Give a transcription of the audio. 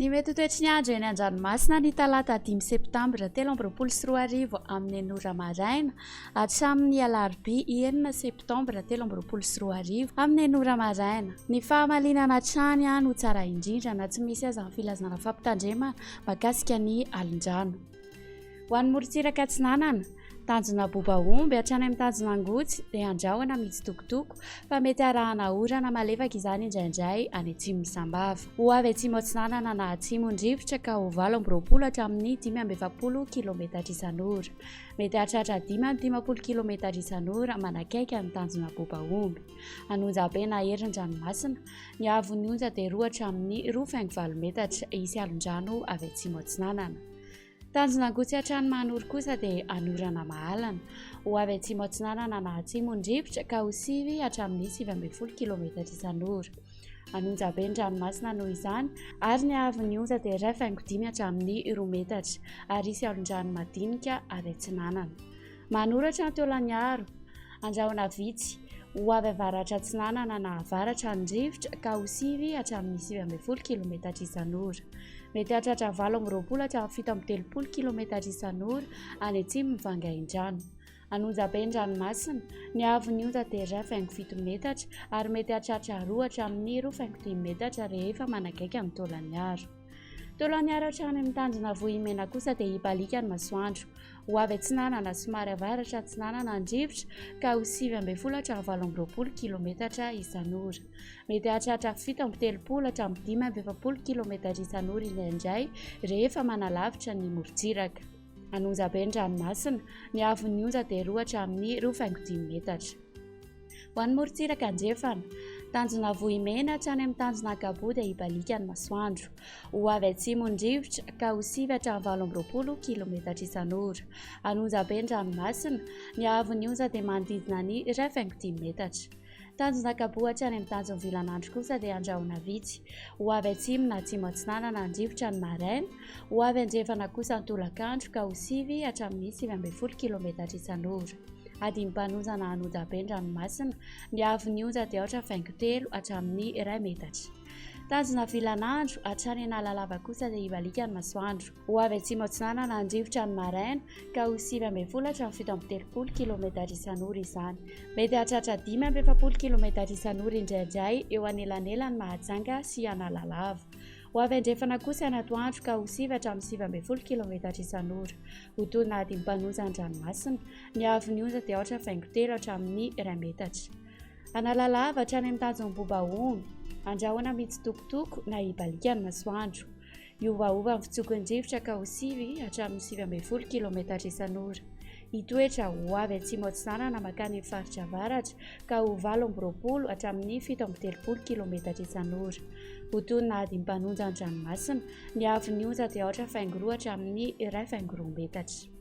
Ny mety ho toetry ny andro eny an-dranomasina ny talata 5 septambra 2024 amin'ny enora maraina hatramin'ny alarobia 9 septambra 2024 amin'ny enora maraina. Ny fahamalinana trany no tsara indrindra na tsy misy aza ny filazana fampitandremana mahakasika ny alin-drano. Ho an'ny morontsiraka Atsinanana, tanjona bobaomby hatrany amin'ny tanjona angotsy dia andrahoana mitsitokotoko fa mety arahana orana malefaka izany indraindray any atsimo Sambava. Ho avy atsimo Atsinanana na atsimo Andrivotra ka ho 8 hatramin'ny 5 kilometatra isan'ora. Mety hahatratra 5 kilometatra isan'ora manakaiky amin'ny tanjona bobaomby. Anonjabe na herin-dranomasina ny havon'ny onja dia 2 hatramin'ny 2.4 metatra isy alin-drano avy atsimo Atsinanana. Tanjona angotsy hatrany Mahanoro kosa dia anorana mahalana. Ho avy atsimo Atsinanana na atsimo Andrivotra ka ho 9 hatramin'ny 9 kilometatra isan'ora. Anonjabe ny ranomasina noho izany ary ny havon'ny onja dia 2.5 hatramin'ny 2 metatra ary isy alin-drano madinika avy Atsinanana. Manoratra ny Taolagnaro, andrahoana vitsy. Ho avy avaratra Atsinanana na avaratra Andrivotra ka ho 9 hatramin'ny 9 kilometatra isan'ora. Mety hahatratra 8 hatramin'ny 17 kilometatra isan'ora any atsimo Mivangain-drano. Anonjabe ny ranomasina ny havon'ny onja dia 2.7 metatra ary mety hahatratra 2 hatramin'ny 2.5 metatra rehefa manakaiky amin'ny Taolagnaro. Taolagnaro hatrany amin'ny tanjona Vohimena kosa dia hibalika ny masoandro. Ho avy Atsinanana somary avaratra Atsinanana Andrivotra ka ho 9 hatramin'ny 18 kilometatra isan'ora. Mety hahatratra 17 hatramin'ny 19 kilometatra isan'ora indraindray rehefa manalavitra ny morontsiraka. Anonjabe ny ranomasina ny havon'ny onja dia 2 hatramin'ny 2.5 metatra. Ho an'ny morontsiraka Andrefana, tanjona Vohimena hatrany amin'ny tanjona Gabo dia hibalika ny masoandro. Ho avy atsimo Andrivotra ka ho 9 hatramin'ny 18 kilometatra isan'ora. Anonjabe ny ranomasina ny havon'ny onja dia manodidina ny 2.5 metatra. Tanjona Gabo hatrany amin'ny tanjona Vilanandro kosa dia andrahoana vitsy. Ho avy atsimo na atsimo Atsinanana Andrivotra ny maraina. Ho avy Andrefana kosa ny tolakandro ka ho 9 hatramin'ny 9 kilometatra isan'ora. Adim-panonjana Anonjabe ny ranomasina ny havon'ny onja dia 3.3 hatramin'ny 1 metatra. Tanjona Vilanandro hatrany Analalava kosa dia hibalika ny masoandro. Ho avy atsimo Atsinanana Andrivotra ny maraina ka ho 9 hatramin'ny 17 kilometatra isan'ora izany. Mety hahatratra 17 kilometatra isan'ora indraindray eo anelanelany Mahajanga sy Analalava. Ho avy Andrefana kosa Anatoandro ka ho 9 hatramin'ny 17 kilometatra isan'ora. Ho toy ny adim-panonjana ny ranomasina ny havon'ny onja dia 3.3 hatramin'ny 1 metatra. Analalava hatrany amin'ny tanjona Bobaomby, andrahoana mitsitokotoko na hibalika ny masoandro. Iovaova ny fitsokon'ny rivotra ka ho 9 hatramin'ny 9 kilometatra isan'ora. Hitoetra ho avy atsimo Atsinanana makany faritra avaratra ka ho 8 hatramin'ny 17 kilometatra isan'ora. Ho toy ny adim-panonjana ny ranomasina ny havon'ny onja dia 3.2 hatramin'ny 2.2 metatra.